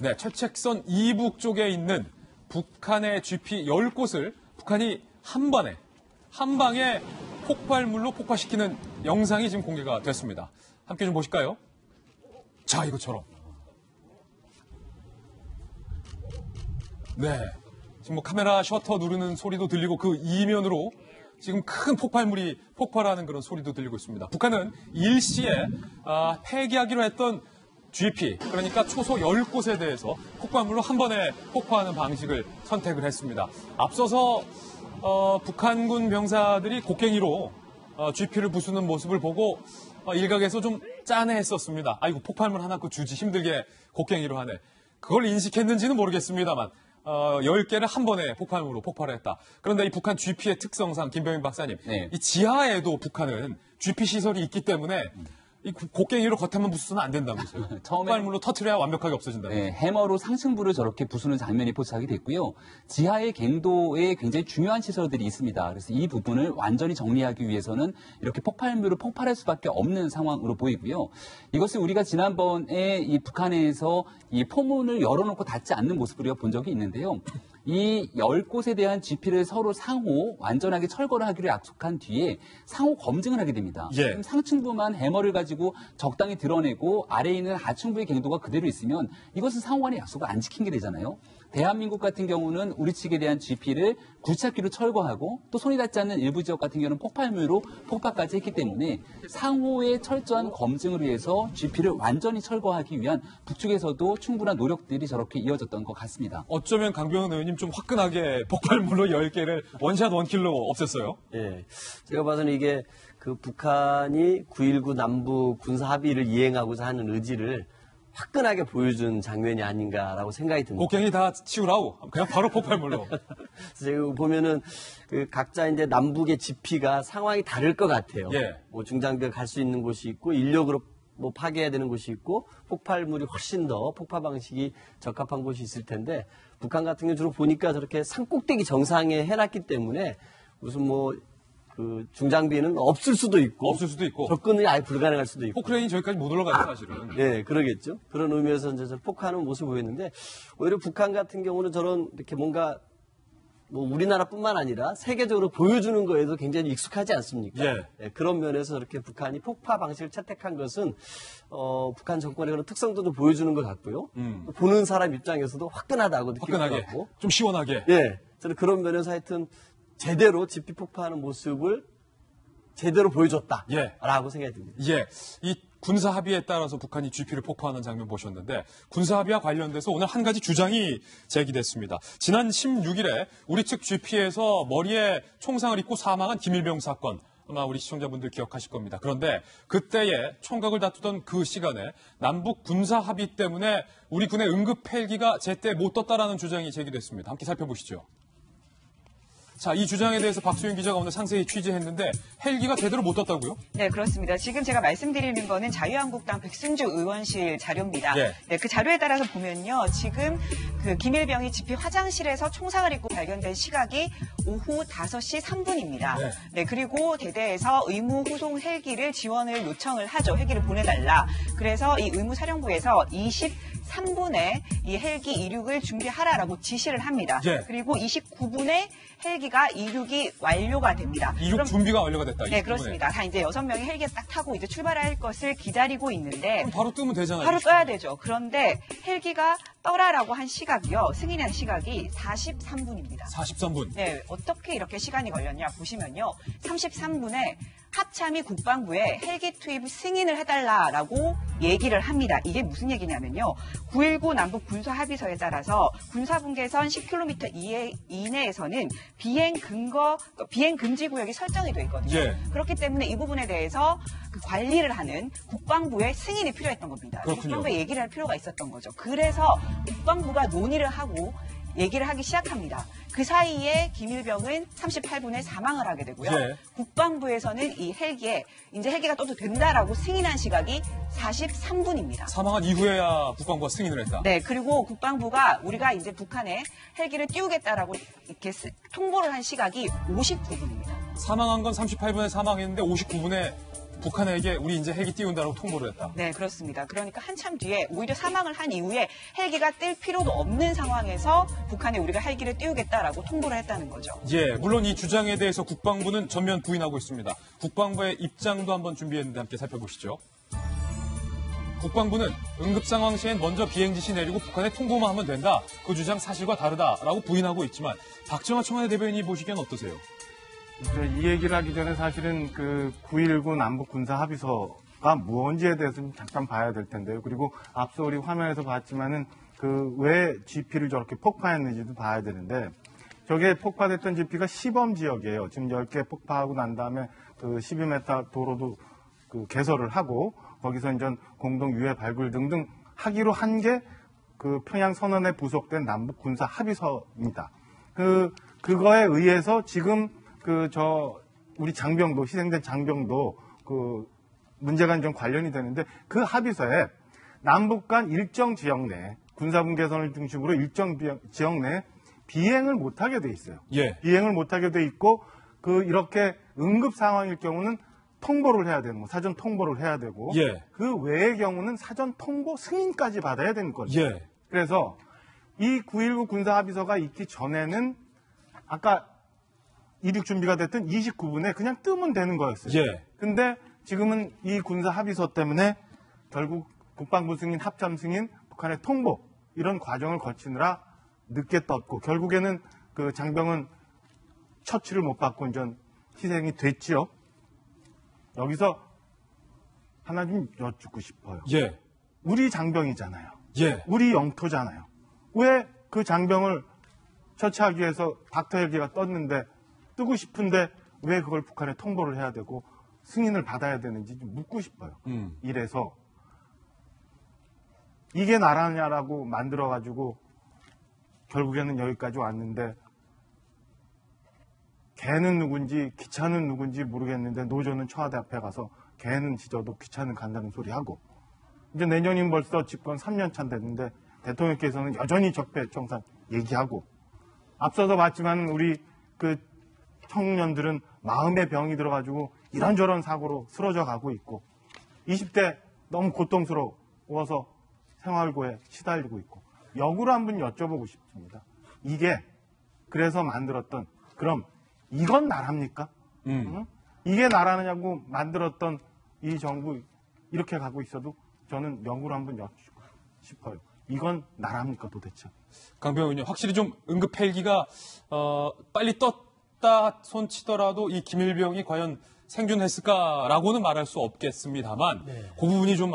네, 철책선 이북 쪽에 있는 북한의 GP 10곳을 북한이 한 방에 폭발물로 폭파시키는 영상이 지금 공개가 됐습니다. 함께 좀 보실까요? 자, 이것처럼. 네. 지금 뭐 카메라 셔터 누르는 소리도 들리고 그 이면으로 지금 큰 폭발물이 폭발하는 그런 소리도 들리고 있습니다. 북한은 일시에 폐기하기로 했던 GP, 그러니까 초소 10곳에 대해서 폭발물로 한 번에 폭파하는 방식을 선택을 했습니다. 앞서서 북한군 병사들이 곡괭이로 GP를 부수는 모습을 보고 일각에서 좀 짠해했었습니다. 아이고, 폭발물 하나 주지 힘들게 곡괭이로 하네. 그걸 인식했는지는 모르겠습니다만 10개를 한 번에 폭발물로 폭발을 했다. 그런데 이 북한 GP의 특성상 김병민 박사님, 네. 이 지하에도 북한은 GP 시설이 있기 때문에 이 곡괭이로 겉에만 부수면 안 된다면서요. 폭발물로 터트려야 완벽하게 없어진다면서요. 네, 해머로 상층부를 저렇게 부수는 장면이 포착이 됐고요. 지하의 갱도에 굉장히 중요한 시설들이 있습니다. 그래서 이 부분을 완전히 정리하기 위해서는 이렇게 폭발물을 폭발할 수밖에 없는 상황으로 보이고요. 이것을 우리가 지난번에 이 북한에서 이 포문을 열어놓고 닫지 않는 모습을 우리가 본 적이 있는데요. 이 10곳에 대한 GP를 서로 상호 완전하게 철거를 하기로 약속한 뒤에 상호 검증을 하게 됩니다. 예. 그럼 상층부만 해머를 가지고 적당히 드러내고 아래에 있는 하층부의 갱도가 그대로 있으면 이것은 상호 간의 약속을 안 지킨 게 되잖아요. 대한민국 같은 경우는 우리 측에 대한 GP를 굴착기로 철거하고 또 손이 닿지 않는 일부 지역 같은 경우는 폭발물로 폭파까지 했기 때문에 상호의 철저한 검증을 위해서 GP를 완전히 철거하기 위한 북측에서도 충분한 노력들이 저렇게 이어졌던 것 같습니다. 어쩌면 강병훈 의원님 좀 화끈하게 폭발물로 10개를 원샷 원킬로 없앴어요. 예. 제가 봐서는 이게 그 북한이 9.19 남북 군사 합의를 이행하고자 하는 의지를 화끈하게 보여준 장면이 아닌가라고 생각이 듭니다. 곡괭이 다 치우라고. 그냥 바로 폭발물로. 그래서 제가 보면은 그 각자 이제 남북의 GP가 상황이 다를 것 같아요. 예. 뭐 중장비가 갈 수 있는 곳이 있고 인력으로 뭐 파괴해야 되는 곳이 있고 폭발물이 훨씬 더 폭파 방식이 적합한 곳이 있을 텐데 북한 같은 경우 주로 보니까 저렇게 산꼭대기 정상에 해놨기 때문에 무슨 뭐 그 중장비는 없을 수도 있고 접근이 아예 불가능할 수도 있고 포크레인이 저기까지 못 올라가요, 사실은. 네, 그러겠죠. 그런 의미에서 이제 폭파하는 모습을 보였는데 오히려 북한 같은 경우는 저런 이렇게 뭔가 뭐 우리나라뿐만 아니라 세계적으로 보여주는 거에도 굉장히 익숙하지 않습니까? 예. 네, 그런 면에서 이렇게 북한이 폭파 방식을 채택한 것은 북한 정권의 그런 특성도 좀 보여주는 것 같고요. 보는 사람 입장에서도 화끈하다고 느낄 것 같고, 좀 시원하게. 예, 저는 그런 면에서 하여튼 제대로 GP 폭파하는 모습을 제대로 보여줬다라고 생각이 듭니다. 예, 이 군사 합의에 따라서 북한이 GP를 폭파하는 장면 보셨는데 군사 합의와 관련돼서 오늘 한 가지 주장이 제기됐습니다. 지난 16일에 우리 측 GP에서 머리에 총상을 입고 사망한 김일병 사건, 아마 우리 시청자분들 기억하실 겁니다. 그런데 그때에 총각을 다투던 그 시간에 남북 군사 합의 때문에 우리 군의 응급 헬기가 제때 못 떴다라는 주장이 제기됐습니다. 함께 살펴보시죠. 자, 이 주장에 대해서 박수영 기자가 오늘 상세히 취재했는데 헬기가 제대로 못 떴다고요? 네, 그렇습니다. 지금 제가 말씀드리는 거는 자유한국당 백승주 의원실 자료입니다. 예. 네, 그 자료에 따라서 보면요. 지금 그 김일병이 GP 화장실에서 총상을 입고 발견된 시각이 오후 5시 3분입니다. 네. 네, 그리고 대대에서 의무 후송 헬기를 지원을 요청을 하죠. 헬기를 보내달라. 그래서 이 의무사령부에서 23분에 이 헬기 이륙을 준비하라라고 지시를 합니다. 예. 그리고 29분에 헬기가 이륙이 완료가 됩니다. 이륙 준비가 완료가 됐다. 네, 그렇습니다. 다 이제 6명이 헬기에 딱 타고 이제 출발할 것을 기다리고 있는데 그럼 바로 뜨면 되잖아요. 바로 떠야 되죠. 그런데 헬기가 떠라라고 한 시각이요. 승인한 시각이 43분입니다. 43분. 네, 어떻게 이렇게 시간이 걸렸냐 보시면요. 33분에 합참이 국방부에 헬기 투입 승인을 해달라라고 얘기를 합니다. 이게 무슨 얘기냐면요. 9.19 남북 군사 합의서에 따라서 군사분계선 10km 이내에서는 비행 금지 구역이 설정이 돼 있거든요. 예. 그렇기 때문에 이 부분에 대해서 그 관리를 하는 국방부의 승인이 필요했던 겁니다. 그렇군요. 국방부에 얘기를 할 필요가 있었던 거죠. 그래서 국방부가 논의를 하고 얘기를 하기 시작합니다. 그 사이에 김일병은 38분에 사망을 하게 되고요. 예. 국방부에서는 이 헬기에 이제 헬기가 떠도 된다라고 승인한 시각이 43분입니다. 사망한 이후에야 국방부가 승인을 했다. 네, 그리고 국방부가 우리가 이제 북한에 헬기를 띄우겠다라고 이렇게 통보를 한 시각이 59분입니다. 사망한 건 38분에 사망했는데 59분에 북한에게 우리 이제 헬기 띄운다고 통보를 했다. 네, 그렇습니다. 그러니까 한참 뒤에 오히려 사망을 한 이후에 헬기가 뜰 필요도 없는 상황에서 북한에 우리가 헬기를 띄우겠다라고 통보를 했다는 거죠. 예, 물론 이 주장에 대해서 국방부는 전면 부인하고 있습니다. 국방부의 입장도 한번 준비했는데 함께 살펴보시죠. 국방부는 응급 상황 시엔 먼저 비행 지시 내리고 북한에 통보만 하면 된다. 그 주장 사실과 다르다라고 부인하고 있지만 박정화 청와대 대변인이 보시기엔 어떠세요? 이 얘기를 하기 전에 사실은 그 9.19 남북 군사 합의서가 무언지에 대해서 좀 잠깐 봐야 될 텐데요. 그리고 앞서 우리 화면에서 봤지만은 그 왜 GP를 저렇게 폭파했는지도 봐야 되는데 저게 폭파됐던 GP가 시범 지역이에요. 지금 10개 폭파하고 난 다음에 그 12m 도로도 그 개설을 하고 거기서 이제 공동 유해 발굴 등등 하기로 한 게 그 평양 선언에 부속된 남북 군사 합의서입니다. 그거에 의해서 지금 우리 장병도 희생된 장병도 그 문제가 좀 관련이 되는데 그 합의서에 남북 간 일정 지역 내 군사분 개선을 중심으로 일정 지역 내 비행을 못하게 돼 있어요. 예. 비행을 못하게 돼 있고 이렇게 응급 상황일 경우는 통보를 해야 되는 거, 사전 통보를 해야 되고 예. 그 외의 경우는 사전 통보 승인까지 받아야 되는 거죠. 예. 그래서 이 9.19 군사 합의서가 있기 전에는 아까 이륙 준비가 됐던 29분에 그냥 뜨면 되는 거였어요. 예. 근데 지금은 이 군사 합의서 때문에 결국 국방부 승인, 합참 승인, 북한의 통보 이런 과정을 거치느라 늦게 떴고 결국에는 그 장병은 처치를 못 받고 이제 희생이 됐지요. 여기서 하나 좀 여쭙고 싶어요. 예. 우리 장병이잖아요. 예. 우리 영토잖아요. 왜 그 장병을 처치하기 위해서 닥터 헬기가 떴는데 뜨고 싶은데 왜 그걸 북한에 통보를 해야 되고 승인을 받아야 되는지 좀 묻고 싶어요. 이래서 이게 나라냐라고 만들어가지고 결국에는 여기까지 왔는데 개는 누군지 기차는 누군지 모르겠는데 노조는 청와대 앞에 가서 개는 짖어도 기차는 간다는 소리 하고 이제 내년이면 벌써 집권 3년 차 됐는데 대통령께서는 여전히 적폐청산 얘기하고 앞서서 봤지만 우리 그 청년들은 마음의 병이 들어가지고 이런저런 사고로 쓰러져 가고 있고 20대 너무 고통스러워서 생활고에 시달리고 있고 역으로 한번 여쭤보고 싶습니다. 이게 그래서 만들었던 그럼 이건 나라입니까? 응? 이게 나라냐고 만들었던 이 정부 이렇게 가고 있어도 저는 역으로 한번 여쭙고 싶어요. 이건 나라입니까 도대체? 강병훈님 확실히 좀 응급 헬기가 빨리 떴다 손치더라도 이 김일병이 과연 생존했을까라고는 말할 수 없겠습니다만 그 부분이 좀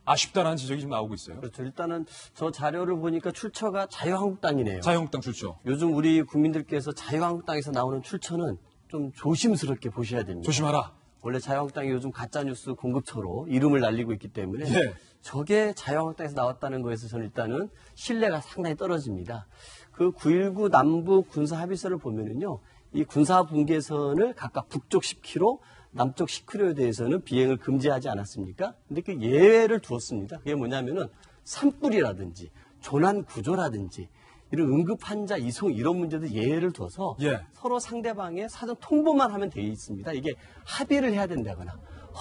아쉽다라는 지적이 좀 나오고 있어요. 그렇죠. 일단은 저 자료를 보니까 출처가 자유한국당이네요. 자유한국당 출처. 요즘 우리 국민들께서 자유한국당에서 나오는 출처는 좀 조심스럽게 보셔야 됩니다. 조심하라. 원래 자유한국당이 요즘 가짜뉴스 공급처로 이름을 날리고 있기 때문에 예. 저게 자유한국당에서 나왔다는 거에서 저는 일단은 신뢰가 상당히 떨어집니다. 그 9.19 남북 군사 합의서를 보면은요, 이 군사 분계선을 각각 북쪽 10km, 남쪽 10km에 대해서는 비행을 금지하지 않았습니까? 근데 그 예외를 두었습니다. 그게 뭐냐면은 산불이라든지 조난 구조라든지 이런 응급 환자 이송 이런 문제도 예외를 둬서 예. 서로 상대방의 사전 통보만 하면 돼 있습니다. 이게 합의를 해야 된다거나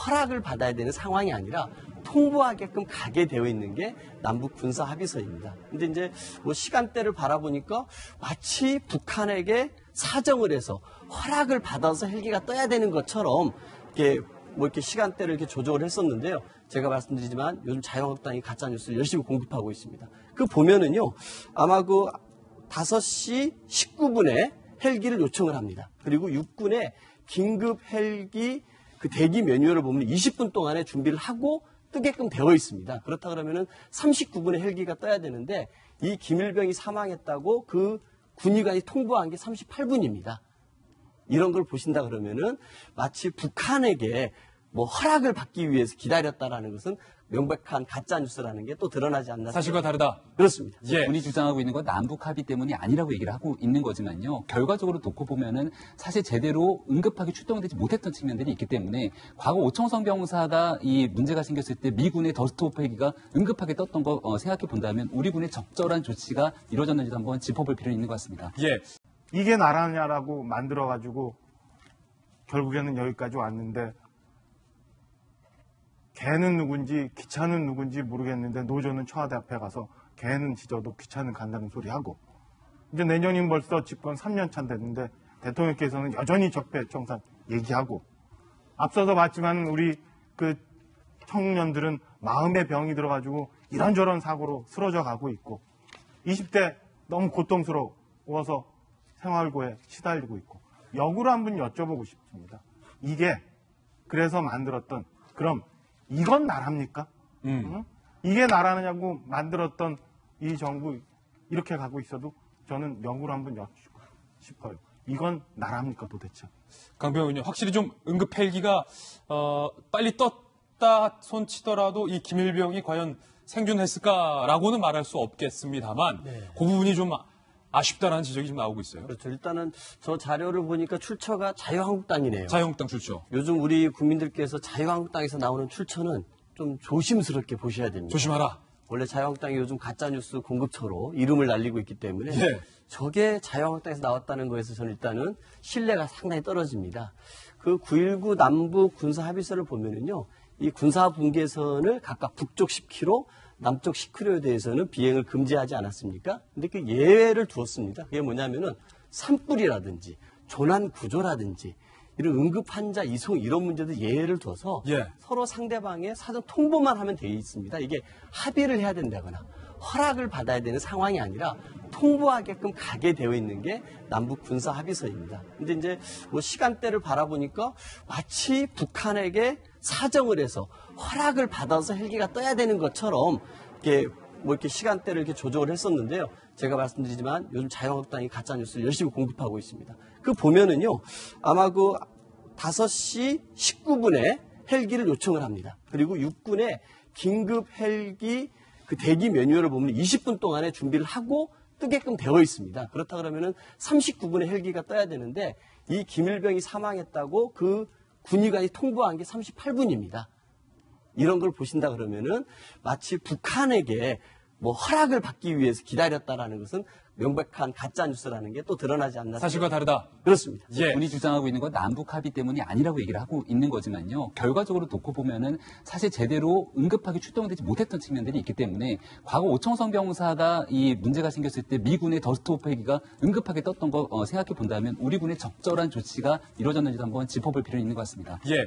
허락을 받아야 되는 상황이 아니라 통보하게끔 가게 되어 있는 게 남북 군사 합의서입니다. 근데 이제 뭐 시간대를 바라보니까 마치 북한에게 사정을 해서 허락을 받아서 헬기가 떠야 되는 것처럼 이렇게 시간대를 이렇게 조정을 했었는데요. 제가 말씀드리지만 요즘 자유한국당이 가짜뉴스를 열심히 공급하고 있습니다. 그 보면은요, 아마 그 5시 19분에 헬기를 요청을 합니다. 그리고 육군의 긴급 헬기 그 대기 매뉴얼을 보면 20분 동안에 준비를 하고 뜨게끔 되어 있습니다. 그렇다 그러면은 39분에 헬기가 떠야 되는데 이 김일병이 사망했다고 그 군의관이 통보한 게 38분입니다. 이런 걸 보신다 그러면은 마치 북한에게 뭐 허락을 받기 위해서 기다렸다라는 것은 명백한 가짜 뉴스라는 게 또 드러나지 않나. 사실과 다르다. 그렇습니다. 예. 군이 주장하고 있는 건 남북 합의 때문이 아니라고 얘기를 하고 있는 거지만요. 결과적으로 놓고 보면은 사실 제대로 응급하게 출동되지 못했던 측면들이 있기 때문에 과거 오청성 병사가 이 문제가 생겼을 때 미군의 더스트오프 헬기가 응급하게 떴던 거 생각해 본다면 우리 군의 적절한 조치가 이루어졌는지도 한번 짚어볼 필요는 있는 것 같습니다. 예. 이게 나라냐라고 만들어가지고 결국에는 여기까지 왔는데 개는 누군지 기차는 누군지 모르겠는데 노조는 청와대 앞에 가서 개는 짖어도 기차는 간다는 소리 하고 이제 내년이면 벌써 집권 3년 차 됐는데 대통령께서는 여전히 적폐청산 얘기하고 앞서서 봤지만 우리 그 청년들은 마음의 병이 들어가지고 이런저런 사고로 쓰러져 가고 있고 20대 너무 고통스러워서 생활고에 시달리고 있고 역으로 한번 여쭤보고 싶습니다. 이게 그래서 만들었던 그럼 이건 나랍니까? 응? 이게 나라냐고 만들었던 이 정부 이렇게 가고 있어도 저는 역으로 한번 여쭙고 싶어요. 이건 나랍니까 도대체? 강병호 의원님, 확실히 좀 응급 헬기가 빨리 떴다 손치더라도 이 김일병이 과연 생존했을까라고는 말할 수 없겠습니다만 그 부분이 좀 아쉽다는 지적이 좀 나오고 있어요. 그렇죠. 일단은 저 자료를 보니까 출처가 자유한국당이네요. 자유한국당 출처. 요즘 우리 국민들께서 자유한국당에서 나오는 출처는 좀 조심스럽게 보셔야 됩니다. 조심하라. 원래 자유한국당이 요즘 가짜뉴스 공급처로 이름을 날리고 있기 때문에 예. 저게 자유한국당에서 나왔다는 거에서 저는 일단은 신뢰가 상당히 떨어집니다. 그 9.19 남북 군사합의서를 보면은요, 이 군사분계선을 각각 북쪽 10km, 남쪽 10km에 대해서는 비행을 금지하지 않았습니까? 근데 그 예외를 두었습니다. 그게 뭐냐면은 산불이라든지 조난 구조라든지 이런 응급 환자 이송 이런 문제도 예외를 둬서 예. 서로 상대방의 사전 통보만 하면 돼 있습니다. 이게 합의를 해야 된다거나 허락을 받아야 되는 상황이 아니라 통보하게끔 가게 되어 있는 게 남북 군사 합의서입니다. 근데 이제 뭐 시간대를 바라보니까 마치 북한에게 사정을 해서 허락을 받아서 헬기가 떠야 되는 것처럼 이렇게 뭐 이렇게 시간대를 이렇게 조정을 했었는데요. 제가 말씀드리지만 요즘 자유한국당이 가짜 뉴스를 열심히 공급하고 있습니다. 그 보면은요, 아마 그 5시 19분에 헬기를 요청을 합니다. 그리고 육군의 긴급 헬기 그 대기 매뉴얼을 보면 20분 동안에 준비를 하고 뜨게끔 되어 있습니다. 그렇다 그러면은 39분에 헬기가 떠야 되는데 이 김일병이 사망했다고 그 군의관이 통보한 게 38분입니다. 이런 걸 보신다 그러면은 마치 북한에게 뭐 허락을 받기 위해서 기다렸다라는 것은 명백한 가짜 뉴스라는 게 또 드러나지 않나. 사실과 다르다. 그렇습니다. 예. 군이 주장하고 있는 건 남북 합의 때문이 아니라고 얘기를 하고 있는 거지만요. 결과적으로 놓고 보면은 사실 제대로 응급하게 출동되지 못했던 측면들이 있기 때문에 과거 오청성 병사가 이 문제가 생겼을 때 미군의 더스트오프 헬기가 응급하게 떴던 거 생각해 본다면 우리 군의 적절한 조치가 이루어졌는지도 한번 짚어볼 필요는 있는 것 같습니다. 예.